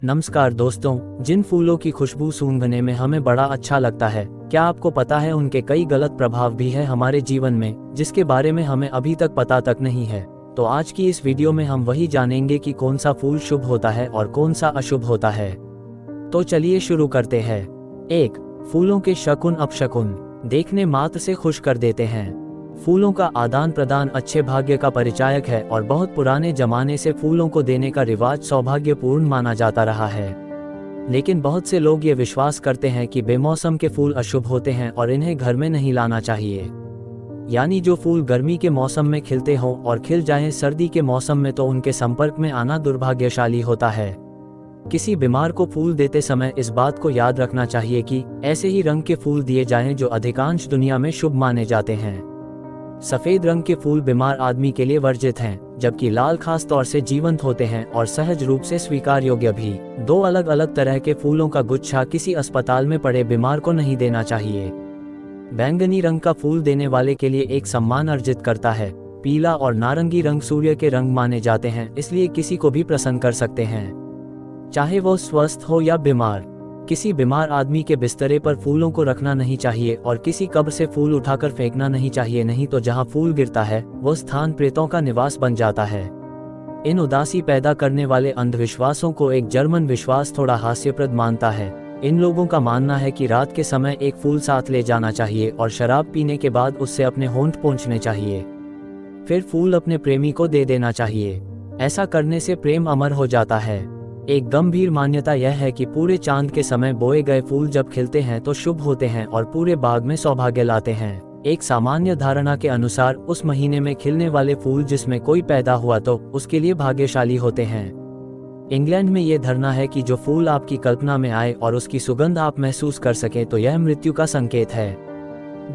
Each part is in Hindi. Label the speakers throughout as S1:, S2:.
S1: नमस्कार दोस्तों, जिन फूलों की खुशबू सूंघने में हमें बड़ा अच्छा लगता है, क्या आपको पता है उनके कई गलत प्रभाव भी है हमारे जीवन में, जिसके बारे में हमें अभी तक पता तक नहीं है। तो आज की इस वीडियो में हम वही जानेंगे कि कौन सा फूल शुभ होता है और कौन सा अशुभ होता है। तो चलिए शुरू करते हैं। 1. फूलों के शकुन अपशकुन देखने मात्र से खुश कर देते हैं। फूलों का आदान प्रदान अच्छे भाग्य का परिचायक है और बहुत पुराने जमाने से फूलों को देने का रिवाज सौभाग्यपूर्ण माना जाता रहा है। लेकिन बहुत से लोग ये विश्वास करते हैं कि बेमौसम के फूल अशुभ होते हैं और इन्हें घर में नहीं लाना चाहिए। यानी जो फूल गर्मी के मौसम में खिलते हों और खिल जाएं सर्दी के मौसम में, तो उनके संपर्क में आना दुर्भाग्यशाली होता है। किसी बीमार को फूल देते समय इस बात को याद रखना चाहिए कि ऐसे ही रंग के फूल दिए जाएं जो अधिकांश दुनिया में शुभ माने जाते हैं। सफेद रंग के फूल बीमार आदमी के लिए वर्जित हैं, जबकि लाल खास तौर से जीवंत होते हैं और सहज रूप से स्वीकार योग्य भी। 2 अलग अलग तरह के फूलों का गुच्छा किसी अस्पताल में पड़े बीमार को नहीं देना चाहिए। बैंगनी रंग का फूल देने वाले के लिए एक सम्मान अर्जित करता है। पीला और नारंगी रंग सूर्य के रंग माने जाते हैं, इसलिए किसी को भी प्रसन्न कर सकते हैं, चाहे वो स्वस्थ हो या बीमार। किसी बीमार आदमी के बिस्तरे पर फूलों को रखना नहीं चाहिए और किसी कब्र से फूल उठाकर फेंकना नहीं चाहिए, नहीं तो जहां फूल गिरता है वो स्थान प्रेतों का निवास बन जाता है। इन उदासी पैदा करने वाले अंधविश्वासों को एक जर्मन विश्वास थोड़ा हास्यप्रद मानता है। इन लोगों का मानना है कि रात के समय एक फूल साथ ले जाना चाहिए और शराब पीने के बाद उससे अपने होंठ पोंछने चाहिए, फिर फूल अपने प्रेमी को दे देना चाहिए। ऐसा करने से प्रेम अमर हो जाता है। एक गंभीर मान्यता यह है कि पूरे चांद के समय बोए गए फूल जब खिलते हैं तो शुभ होते हैं और पूरे बाग में सौभाग्य लाते हैं। एक सामान्य धारणा के अनुसार उस महीने में खिलने वाले फूल जिसमें कोई पैदा हुआ तो उसके लिए भाग्यशाली होते हैं। इंग्लैंड में ये धारणा है कि जो फूल आपकी कल्पना में आए और उसकी सुगंध आप महसूस कर सकें तो यह मृत्यु का संकेत है।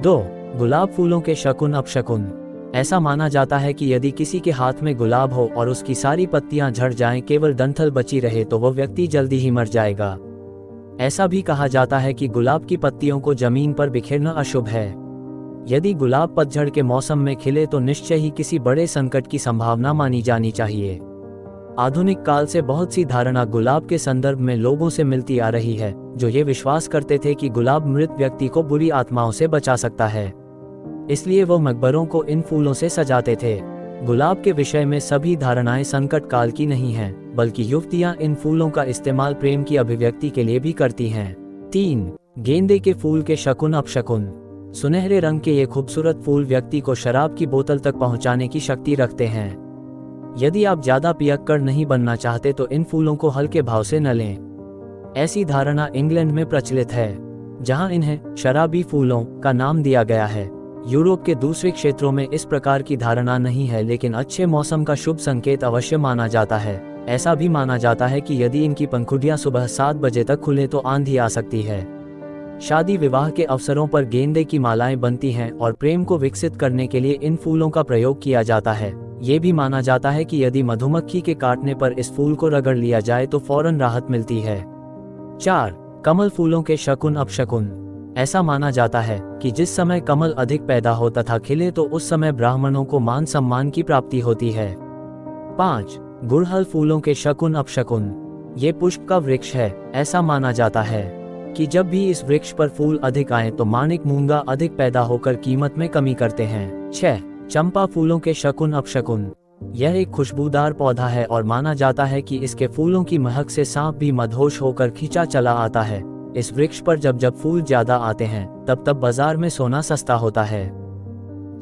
S1: 2. गुलाब फूलों के शकुन अपशकुन ऐसा माना जाता है कि यदि किसी के हाथ में गुलाब हो और उसकी सारी पत्तियां झड़ जाएं, केवल डंठल बची रहे, तो वह व्यक्ति जल्दी ही मर जाएगा। ऐसा भी कहा जाता है कि गुलाब की पत्तियों को जमीन पर बिखेरना अशुभ है। यदि गुलाब पतझड़ के मौसम में खिले तो निश्चय ही किसी बड़े संकट की संभावना मानी जानी चाहिए। आधुनिक काल से बहुत सी धारणा गुलाब के संदर्भ में लोगों से मिलती आ रही है, जो ये विश्वास करते थे कि गुलाब मृत व्यक्ति को बुरी आत्माओं से बचा सकता है, इसलिए वो मकबरों को इन फूलों से सजाते थे। गुलाब के विषय में सभी धारणाएं संकट काल की नहीं हैं, बल्कि युवतियां इन फूलों का इस्तेमाल प्रेम की अभिव्यक्ति के लिए भी करती हैं। 3. गेंदे के फूल के शकुन अपशकुन सुनहरे रंग के ये खूबसूरत फूल व्यक्ति को शराब की बोतल तक पहुंचाने की शक्ति रखते हैं। यदि आप ज्यादा पियक्कड़ नहीं बनना चाहते तो इन फूलों को हल्के भाव से न लें। ऐसी धारणा इंग्लैंड में प्रचलित है, जहां इन्हें शराबी फूलों का नाम दिया गया है। यूरोप के दूसरे क्षेत्रों में इस प्रकार की धारणा नहीं है, लेकिन अच्छे मौसम का शुभ संकेत अवश्य माना जाता है। ऐसा भी माना जाता है कि यदि इनकी पंखुड़ियां सुबह 7 बजे तक खुले तो आंधी आ सकती है। शादी विवाह के अवसरों पर गेंदे की मालाएं बनती हैं और प्रेम को विकसित करने के लिए इन फूलों का प्रयोग किया जाता है। ये भी माना जाता है कि यदि मधुमक्खी के काटने पर इस फूल को रगड़ लिया जाए तो फौरन राहत मिलती है। 4. कमल फूलों के शकुन अपशकुन ऐसा माना जाता है कि जिस समय कमल अधिक पैदा हो तथा खिले तो उस समय ब्राह्मणों को मान सम्मान की प्राप्ति होती है। 5. गुड़हल फूलों के शकुन अपशकुन ये पुष्प का वृक्ष है। ऐसा माना जाता है कि जब भी इस वृक्ष पर फूल अधिक आए तो माणिक मूंगा अधिक पैदा होकर कीमत में कमी करते हैं। 6. चंपा फूलों के शकुन अपशकुन यह एक खुशबूदार पौधा है और माना जाता है कि इसके फूलों की महक से सांप भी मदहोश होकर खींचा चला आता है। इस वृक्ष पर जब जब फूल ज्यादा आते हैं तब तब बाजार में सोना सस्ता होता है।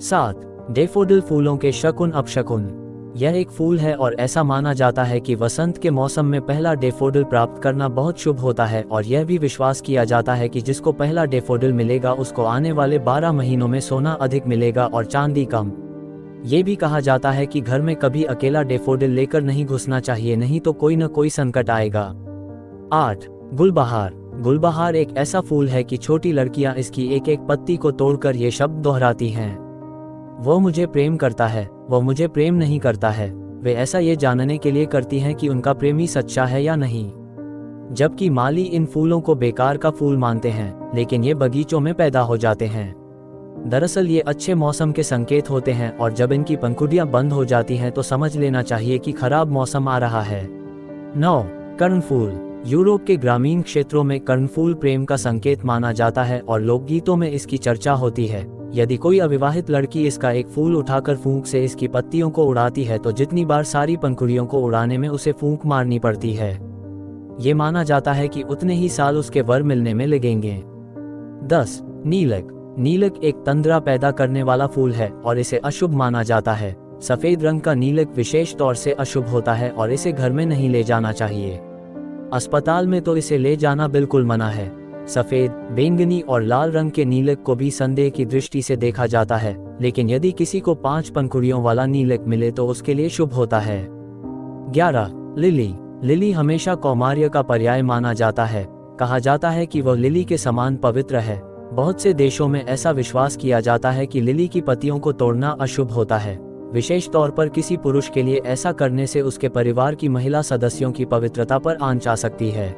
S1: 7. डेफोडिल फूलों के शकुन अपशकुन यह एक फूल है और ऐसा माना जाता है कि वसंत के मौसम में पहला डेफोडिल प्राप्त करना बहुत शुभ होता है और यह भी विश्वास किया जाता है कि जिसको पहला डेफोडिल मिलेगा उसको आने वाले 12 महीनों में सोना अधिक मिलेगा और चांदी कम। ये भी कहा जाता है कि घर में कभी अकेला डेफोडिल लेकर नहीं घुसना चाहिए, नहीं तो कोई न कोई संकट आएगा। 8. गुलबहार गुलबहार एक ऐसा फूल है कि छोटी लड़कियां इसकी एक एक पत्ती को तोड़कर ये शब्द दोहराती हैं, वो मुझे प्रेम करता है, वो मुझे प्रेम नहीं करता है। वे ऐसा ये जानने के लिए करती हैं कि उनका प्रेमी सच्चा है या नहीं। जबकि माली इन फूलों को बेकार का फूल मानते हैं, लेकिन ये बगीचों में पैदा हो जाते हैं। दरअसल ये अच्छे मौसम के संकेत होते हैं और जब इनकी पंखुड़ियां बंद हो जाती हैं तो समझ लेना चाहिए कि खराब मौसम आ रहा है। 9. कर्णफूल यूरोप के ग्रामीण क्षेत्रों में कर्णफूल प्रेम का संकेत माना जाता है और लोकगीतों में इसकी चर्चा होती है। यदि कोई अविवाहित लड़की इसका एक फूल उठाकर फूंक से इसकी पत्तियों को उड़ाती है तो जितनी बार सारी पंखुड़ियों को उड़ाने में उसे फूंक मारनी पड़ती है। ये माना जाता है कि उतने ही साल उसके वर मिलने में लगेंगे। 10. नीलक। नीलक एक तंद्रा पैदा करने वाला फूल है और इसे अशुभ माना जाता है। सफेद रंग का नीलक विशेष तौर से अशुभ होता है और इसे घर में नहीं ले जाना चाहिए। अस्पताल में तो इसे ले जाना बिल्कुल मना है। सफेद, बैंगनी और लाल रंग के नीलक को भी संदेह की दृष्टि से देखा जाता है, लेकिन यदि किसी को 5 पंखुड़ियों वाला नीलक मिले तो उसके लिए शुभ होता है। 11. लिली। लिली हमेशा कौमार्य का पर्याय माना जाता है। कहा जाता है कि वह लिली के समान पवित्र है। बहुत से देशों में ऐसा विश्वास किया जाता है कि लिली की पत्तियों को तोड़ना अशुभ होता है। विशेष तौर पर किसी पुरुष के लिए ऐसा करने से उसके परिवार की महिला सदस्यों की पवित्रता पर आंच आ सकती है।